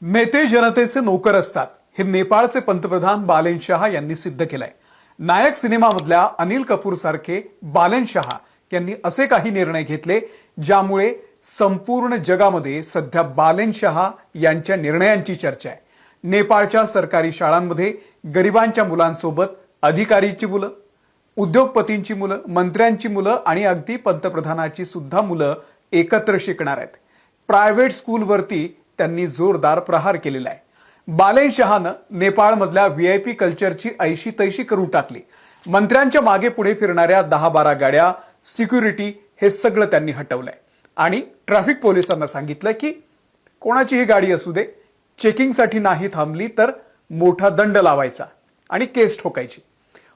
नेते जनतेचे नोकर असतात हे नेपाळचे पंतप्रधान बालेन शाह यांनी सिद्ध केलंय। नायक सिनेमामधल्या अनिल कपूर सारखे बालेन शाह यांनी असे काही निर्णय घेतले ज्यामुळे संपूर्ण जगामध्ये सध्या बालेन शाह यांच्या निर्णयांची चर्चा आहे। नेपाळच्या सरकारी शाळांमध्ये गरिबांच्या मुलांसोबत अधिकारीची मुलं, उद्योगपतींची मुलं, मंत्र्यांची मुलं आणि अगदी पंतप्रधानाची सुद्धा मुलं एकत्र शिकणार आहेत। प्रायव्हेट स्कूलवरती त्यांनी जोरदार प्रहार केलेला आहे। बालेन शहानं नेपाळमधल्या व्हीआयपी कल्चरची ऐशी तैशी करून टाकली। मंत्र्यांच्या मागे पुढे फिरणाऱ्या 10-12 गाड्या, सिक्युरिटी हे सगळं त्यांनी हटवलंय आणि ट्रॅफिक पोलिसांना सांगितलं की कोणाचीही गाडी असू दे, चेकिंगसाठी नाही थांबली तर मोठा दंड लावायचा आणि केस ठोकायची।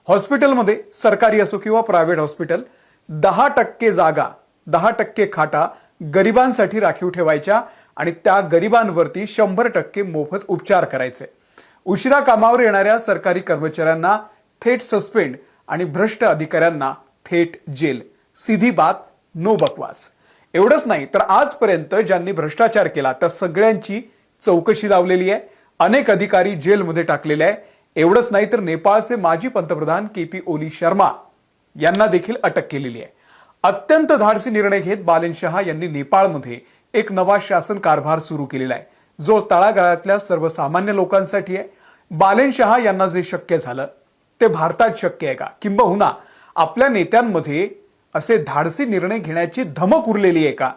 हॉस्पिटलमध्ये सरकारी असो किंवा प्रायव्हेट हॉस्पिटल 10% जागा, 10% खाटा गरिबांसाठी राखीव ठेवायच्या आणि त्या गरिबांवरती 100% मोफत उपचार करायचे। उशिरा कामावर येणाऱ्या सरकारी कर्मचाऱ्यांना थेट सस्पेंड आणि भ्रष्ट अधिकाऱ्यांना थेट जेल। सीधी बात, नो बकवास। एवढंच नाही तर आजपर्यंत ज्यांनी भ्रष्टाचार केला त्या सगळ्यांची चौकशी लावलेली आहे। अनेक अधिकारी जेलमध्ये टाकलेले आहे। एवढंच नाही तर नेपाळचे माजी पंतप्रधान केपी ओली शर्मा यांना देखील अटक केलेली आहे। अत्यंत धाडसी निर्णय घेत बालेन शाह यांनी नेपाळमध्ये एक नवा शासन कारभार सुरू केलेला आहे जो तळागाळातल्या सर्वसामान्य लोकांसाठी आहे। बालेन शाह यांना जे शक्य झालं ते भारतात शक्य आहे का, किंबहुना आपल्या नेत्यांमध्ये असे धाडसी निर्णय घेण्याची धमक उरलेली आहे का,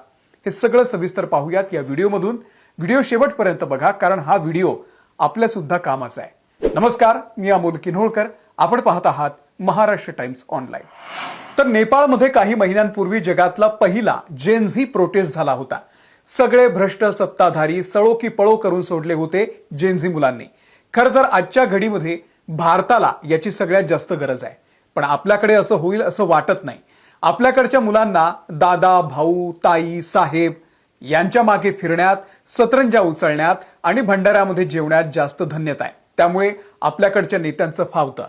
हे सगळं सविस्तर पाहूयात या व्हिडिओमधून। व्हिडिओ शेवटपर्यंत बघा कारण हा व्हिडिओ आपल्या सुद्धा कामाचा आहे। नमस्कार, मी अमोल किन्होळकर, आपण पाहत आहात महाराष्ट्र टाइम्स ऑनलाईन। तर नेपाळमध्ये काही महिन्यांपूर्वी जगातला पहिला जेन झी प्रोटेस्ट झाला होता। सगळे भ्रष्ट सत्ताधारी सळो की पळो करून सोडले होते जेन झी मुलांनी। खरं तर आजच्या घडीमध्ये भारताला याची सगळ्यात जास्त गरज आहे, पण आपल्याकडे असं होईल असं वाटत नाही। आपल्याकडच्या मुलांना दादा, भाऊ, ताई, साहेब यांच्या मागे फिरण्यात, सतरंजा उचलण्यात आणि भंडाऱ्यामध्ये जेवण्यात जास्त धन्यता आहे। त्यामुळे आपल्याकडच्या नेत्यांचं फावतं।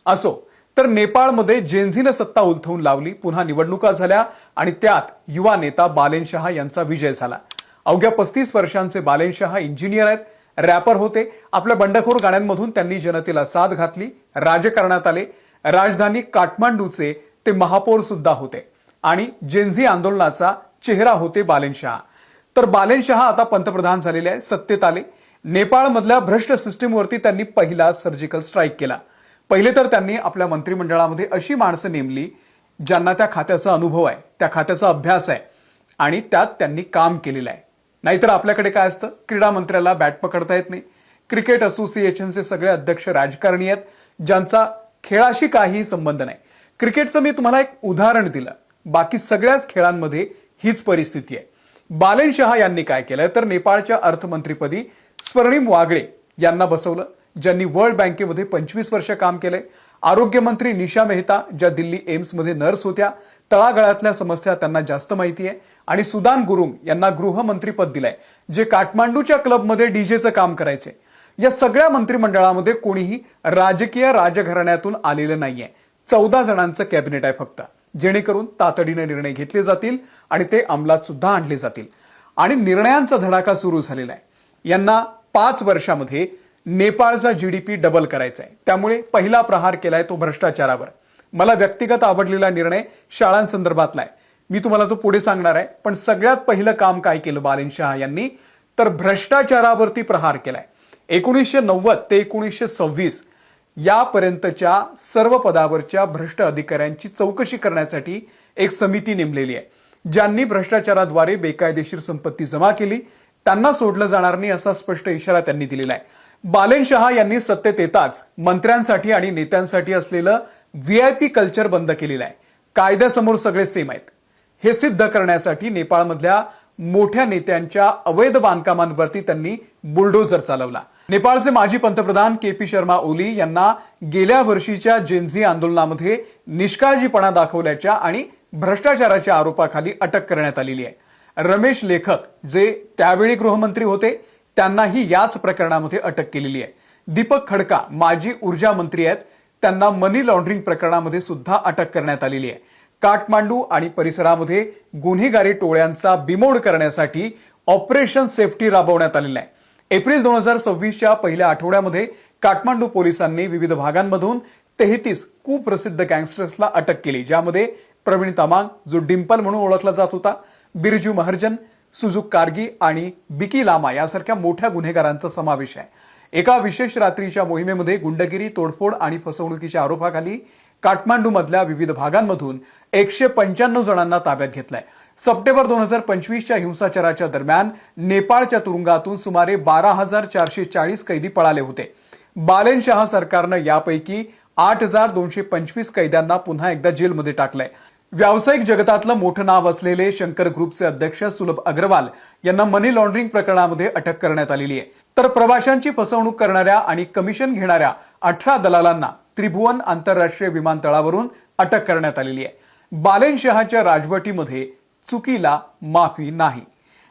असो तर नेपाळमध्ये जेनझीनं सत्ता उलथवून लावली, पुन्हा निवडणुका झाल्या आणि त्यात युवा नेता बालेन शाह यांचा विजय झाला। अवघ्या 35 वर्षांचे बालेन शाह इंजिनियर आहेत, रॅपर होते। आपल्या बंडखोर गाण्यांमधून त्यांनी जनतेला साथ घातली, राजकारणात आले। राजधानी काठमांडूचे ते महापौर सुद्धा होते आणि जेनझी आंदोलनाचा चेहरा होते बालेन शाह। तर बालेन शाह आता पंतप्रधान झालेले आहे, सत्तेत आले। नेपाळमधल्या भ्रष्ट सिस्टीमवरती त्यांनी पहिला सर्जिकल स्ट्राईक केला। पहिले तर त्यांनी आपल्या मंत्रिमंडळामध्ये अशी माणसं नेमली ज्यांना त्या खात्याचा अनुभव आहे, त्या खात्याचा अभ्यास आहे आणि त्यात त्यांनी काम केलेलं आहे। नाहीतर आपल्याकडे काय असतं, क्रीडा मंत्र्याला बॅट पकडता येत नाही। क्रिकेट असोसिएशनचे सगळे अध्यक्ष राजकारणी आहेत ज्यांचा खेळाशी काहीही संबंध नाही। क्रिकेटचं मी तुम्हाला एक उदाहरण दिलं, बाकी सगळ्याच खेळांमध्ये हीच परिस्थिती आहे। बालेन शाह यांनी काय केलं तर नेपाळच्या अर्थमंत्रीपदी स्वर्णिम वागळे यांना बसवलं, ज्यांनी वर्ल्ड बँकेमध्ये 25 वर्ष काम केले। आरोग्यमंत्री निशा मेहता ज्या दिल्ली एम्समध्ये नर्स होत्या, तळागाळातल्या समस्या त्यांना जास्त माहिती आहे। आणि सुदान गुरुंग यांना गृहमंत्रीपद दिलंय, जे काठमांडूच्या क्लबमध्ये डीजेचं काम करायचे। या सगळ्या मंत्रिमंडळामध्ये कोणीही राजकीय राजघराण्यातून आलेलं नाहीये। 14 जणांचं कॅबिनेट आहे फक्त, जेणेकरून तातडीने निर्णय घेतले जातील आणि ते अंमलात सुद्धा आणले जातील। आणि निर्णयांचा धडाका सुरू झालेला आहे। यांना 5 वर्षामध्ये नेपाळचा जीडीपी डबल करायचा आहे। त्यामुळे पहिला प्रहार केलाय तो भ्रष्टाचारावर। मला व्यक्तिगत आवडलेला निर्णय शाळांसंदर्भातला आहे, मी तुम्हाला तो पुढे सांगणार आहे। पण सगळ्यात पहिलं काम काय केलं बालेन शाह यांनी तर भ्रष्टाचारावरती प्रहार केलाय। 1990 ते 1926 यापर्यंतच्या सर्व पदावरच्या भ्रष्ट अधिकाऱ्यांची चौकशी करण्यासाठी एक समिती नेमलेली आहे, ज्यांनी भ्रष्टाचाराद्वारे बेकायदेशीर संपत्ती जमा केली त्यांना सोडलं जाणार नाही असा स्पष्ट इशारा त्यांनी दिलेला आहे। बालेन शाह यांनी सत्तेत येताच मंत्र्यांसाठी आणि नेत्यांसाठी असलेलं व्हीआयपी कल्चर बंद केलेलं आहे। कायद्यासमोर सगळे सेम आहेत हे सिद्ध करण्यासाठी नेपाळमधल्या मोठ्या नेत्यांच्या अवैध बांधकामांवरती त्यांनी बुलडोझर चालवला। नेपाळचे माजी पंतप्रधान केपी शर्मा ओली यांना गेल्या वर्षीच्या जेनझी आंदोलनामध्ये निष्काळजीपणा दाखवल्याच्या आणि भ्रष्टाचाराच्या आरोपाखाली अटक करण्यात आलेली आहे। रमेश लेखक जे त्यावेळी गृहमंत्री होते त्यांनाही याच प्रकरणामध्ये अटक केलेली आहे। दीपक खडका माजी ऊर्जा मंत्री आहेत, त्यांना मनी लॉन्ड्रिंग प्रकरणामध्ये सुद्धा अटक करण्यात आलेली आहे। काठमांडू आणि परिसरामध्ये गुन्हेगारी टोळ्यांचा बिमोड करण्यासाठी ऑपरेशन सेफ्टी राबवण्यात आलेलं आहे। एप्रिल 2026च्या पहिल्या आठवड्यामध्ये काठमांडू पोलिसांनी विविध भागांमधून 33 कुप्रसिद्ध गँगस्टर्सला अटक केली, ज्यामध्ये प्रवीण तमांग, जो डिंपल म्हणून ओळखला जात होता, बिरजू महर्जन, सुजुक कारगी आणि बिकी लामा यासारख्या मोठ्या गुन्हेगारांचा समावेश आहे. एका विशेष रात्रीच्या मोहिमेमध्ये गुंडगिरी, तोडफोड आणि फसवणुकीच्या आरोपाखाली काठमांडूमधल्या विविध भागांमधून 195 जणांना ताब्यात घेतलंय. सप्टेंबर 2025च्या हिंसाचाराच्या दरम्यान नेपाळच्या तुरुंगातून सुमारे 12,440 कैदी पळाले होते. बालेनशाह सरकारनं यापैकी 8,225 कैद्यांना पुन्हा एकदा जेलमध्ये टाकलंय. व्यावसायिक जगतातलं मोठं नाव असलेले शंकर ग्रुपचे अध्यक्ष सुलभ अग्रवाल यांना मनी लॉन्ड्रिंग प्रकरणामध्ये अटक करण्यात आलेली आहे. तर प्रवाशांची फसवणूक करणाऱ्या आणि कमिशन घेणाऱ्या 18 दलालांना त्रिभुवन आंतरराष्ट्रीय विमानतळावरून अटक करण्यात आलेली आहे. बालेनशहाच्या राजवटीमध्ये चुकीला माफी नाही.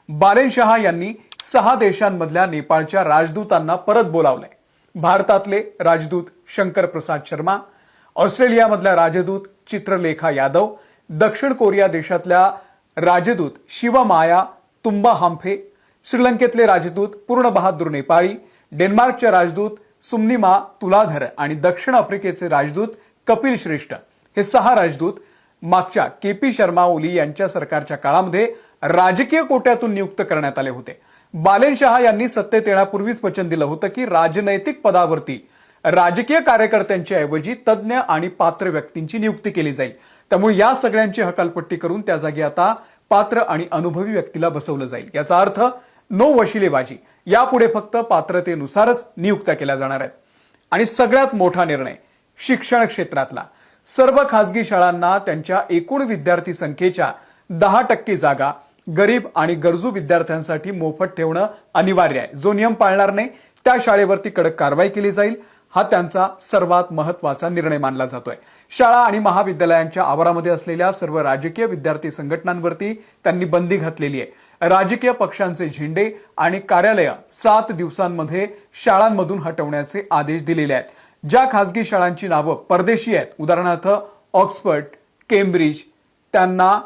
बालेनशाह यांनी 6 देशांमधल्या नेपाळच्या राजदूतांना परत बोलावलंय. भारतातले राजदूत शंकर प्रसाद शर्मा, ऑस्ट्रेलियामधल्या राजदूत चित्रलेखा यादव, दक्षिण कोरिया देशातल्या राजदूत शिवमाया तुम्बा हाम्फे, श्रीलंकेतले राजदूत पूर्ण बहादूर नेपाळी, डेन्मार्कचे राजदूत सुम्निमा तुलाधर आणि दक्षिण आफ्रिकेचे राजदूत कपिल श्रेष्ठ हे 6 राजदूत मागच्या केपी शर्मा ओली यांच्या सरकारच्या काळामध्ये राजकीय कोट्यातून नियुक्त करण्यात आले होते. बालेनशाह यांनी सत्तेत येण्यापूर्वीच वचन दिलं होतं की राजनैतिक पदावरती राजकीय कार्यकर्त्यांच्या ऐवजी तज्ज्ञ आणि पात्र व्यक्तींची नियुक्ती केली जाईल. त्यामुळे या सगळ्यांची हकालपट्टी करून त्या जागी आता पात्र आणि अनुभवी व्यक्तीला बसवलं जाईल. याचा अर्थ नो वशिलेबाजी. यापुढे फक्त पात्रतेनुसारच नियुक्त्या केल्या जाणार आहेत. आणि सगळ्यात मोठा निर्णय शिक्षण क्षेत्रातला. सर्व खासगी शाळांना त्यांच्या एकूण विद्यार्थी संख्येच्या 10% जागा गरीब आणि गरजू विद्यार्थ्यांसाठी मोफत ठेवणं अनिवार्य आहे. जो नियम पाळणार नाही त्या शाळेवरती कडक कारवाई केली जाईल. हा त्यांचा सर्वात महत्त्वाचा निर्णय मानला जातोय. शाळा आणि महाविद्यालयांच्या आवारामध्ये असलेल्या सर्व राजकीय विद्यार्थी संघटनांवरती त्यांनी बंदी घातलेली आहे. राजकीय पक्षांचे झेंडे आणि कार्यालय 7 दिवसांमध्ये शाळांमधून हटवण्याचे आदेश दिलेले आहेत. ज्या खासगी शाळांची नावं परदेशी आहेत, उदाहरणार्थ ऑक्सफर्ड, केम्ब्रिज, त्यांना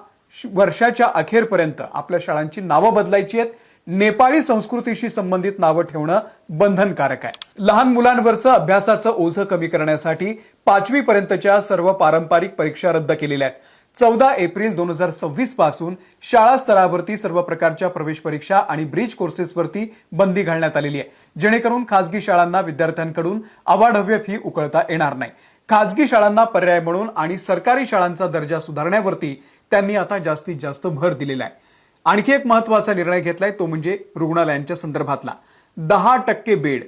वर्षाच्या अखेरपर्यंत आपल्या शाळांची नावं बदलायची आहेत. नेपाळी संस्कृतीशी संबंधित नावं ठेवणं बंधनकारक आहे. लहान मुलांवरचं अभ्यासाचं ओझं कमी करण्यासाठी 5वी पर्यंतच्या सर्व पारंपरिक परीक्षा रद्द केलेल्या आहेत. 14 एप्रिल 2026 पासून शाळा स्तरावरती सर्व प्रकारच्या प्रवेश परीक्षा आणि ब्रिज कोर्सेसवरती बंदी घालण्यात आलेली आहे, जेणेकरून खासगी शाळांना विद्यार्थ्यांकडून अवाढव्य फी उकळता येणार नाही. खासगी शाळांना पर्याय म्हणून आणि सरकारी शाळांचा दर्जा सुधारण्यावरती त्यांनी आता जास्तीत जास्त भर दिलेला आहे. आणखी एक महत्त्वाचा निर्णय घेतलाय, तो म्हणजे रुग्णालयांच्या संदर्भातला. 10% बेड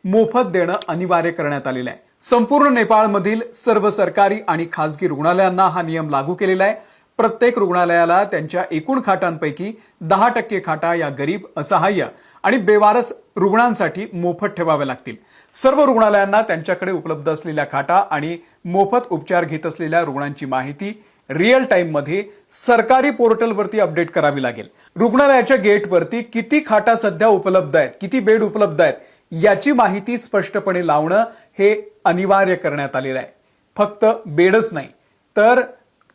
मोफत देणं अनिवार्य करण्यात आलेलं आहे. संपूर्ण नेपाळमधील सर्व सरकारी आणि खासगी रुग्णालयांना हा नियम लागू केलेला आहे. प्रत्येक रुग्णालयाला त्यांच्या एकूण खाटांपैकी 10% खाटा या गरीब, असहाय्य आणि बेवारस रुग्णांसाठी मोफत ठेवाव्या लागतील. सर्व रुग्णालयांना त्यांच्याकडे उपलब्ध असलेल्या खाटा आणि मोफत उपचार घेत असलेल्या रुग्णांची माहिती रिअल टाइम मध्ये सरकारी पोर्टलवरती अपडेट करावी लागेल. रुग्णालयाच्या गेटवरती किती खाटा सध्या उपलब्ध आहेत, किती बेड उपलब्ध आहेत याची माहिती स्पष्टपणे लावणं हे अनिवार्य करण्यात आलेलं आहे. फक्त बेडच नाही तर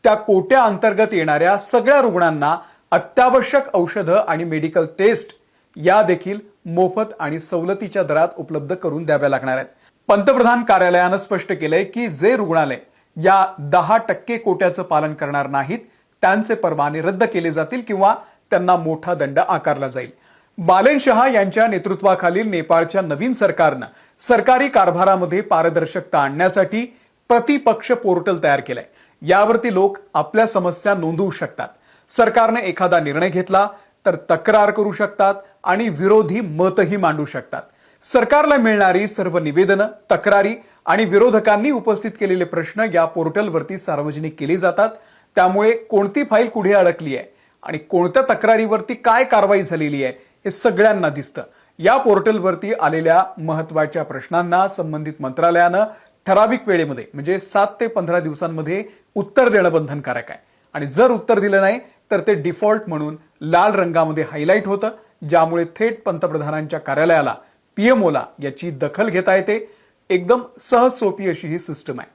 त्या कोट्या अंतर्गत येणाऱ्या सगळ्या रुग्णांना अत्यावश्यक औषधं आणि मेडिकल टेस्ट या देखील मोफत आणि सवलतीच्या दरात उपलब्ध करून द्याव्या लागणार आहेत. पंतप्रधान कार्यालयानं स्पष्ट केलंय की जे रुग्णालय या 10% कोट्याचं पालन करणार नाहीत त्यांचे परवाने रद्द केले जातील किंवा त्यांना मोठा दंड आकारला जाईल. बालेनशाह यांच्या नेतृत्वाखालील नेपाळच्या नवीन सरकारनं सरकारी कारभारामध्ये पारदर्शकता आणण्यासाठी प्रतिपक्ष पोर्टल तयार केलंय. यावरती लोक आपल्या समस्या नोंदवू शकतात. सरकारने एखादा निर्णय घेतला तर तक्रार करू शकतात आणि विरोधी मतही मांडू शकतात. सरकारला मिळणारी सर्व निवेदनं, तक्रारी आणि विरोधकांनी उपस्थित केलेले प्रश्न या पोर्टलवरती सार्वजनिक केले जातात. त्यामुळे कोणती फाईल कुठे अडकली आहे आणि कोणत्या तक्रारीवरती काय कारवाई झालेली आहे हे सगळ्यांना दिसतं. या पोर्टलवरती आलेल्या महत्त्वाच्या प्रश्नांना संबंधित मंत्रालयानं ठराविक वेळेमध्ये म्हणजे 7 ते 15 दिवसांमध्ये उत्तर देणं बंधनकारक आहे. आणि जर उत्तर दिलं नाही तर ते डिफॉल्ट म्हणून लाल रंगामध्ये हायलाइट होतं, ज्यामुळे थेट पंतप्रधानांच्या कार्यालयाला पीएमओला याची दखल घेता येते. एकदम सहज सोपी अशी ही सिस्टम आहे.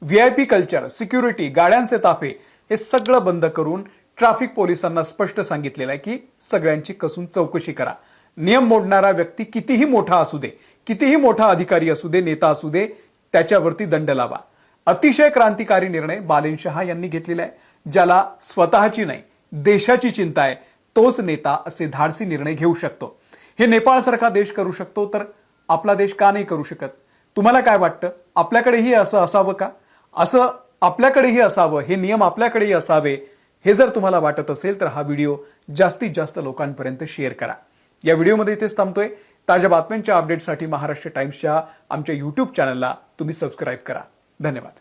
व्हीआयपी कल्चर, सिक्युरिटी, गाड्यांचे ताफे हे सगळं बंद करून ट्रॅफिक पोलिसांना स्पष्ट सांगितलेलं आहे की सगळ्यांची कसून चौकशी करा. नियम मोडणारा व्यक्ती कितीही मोठा असू दे, कितीही मोठा अधिकारी असू दे, नेता असू दे, त्याच्यावरती दंड लावा. अतिशय क्रांतिकारी निर्णय बालेन शहा यांनी घेतलेला आहे. ज्याला स्वतःची नाही देशाची चिंता आहे तोच नेता असे धाडसी निर्णय घेऊ शकतो. हे नेपाळसारखा देश करू शकतो तर आपला देश का नाही करू शकत? तुम्हाला काय वाटतं? आपल्याकडेही असं असावं का? असं आपल्याकडेही असावं, हे नियम आपल्याकडेही असावे, हे जर तुम्हाला वाटत असेल तर हा व्हिडिओ जास्तीत जास्त लोकांपर्यंत शेअर करा. या व्हिडिओमध्ये इथेच थांबतोय. ताज्या बातम्यांच्या अपडेटसाठी महाराष्ट्र टाइम्सच्या आमच्या YouTube चॅनलला तुम्ही सबस्क्राईब करा. धन्यवाद.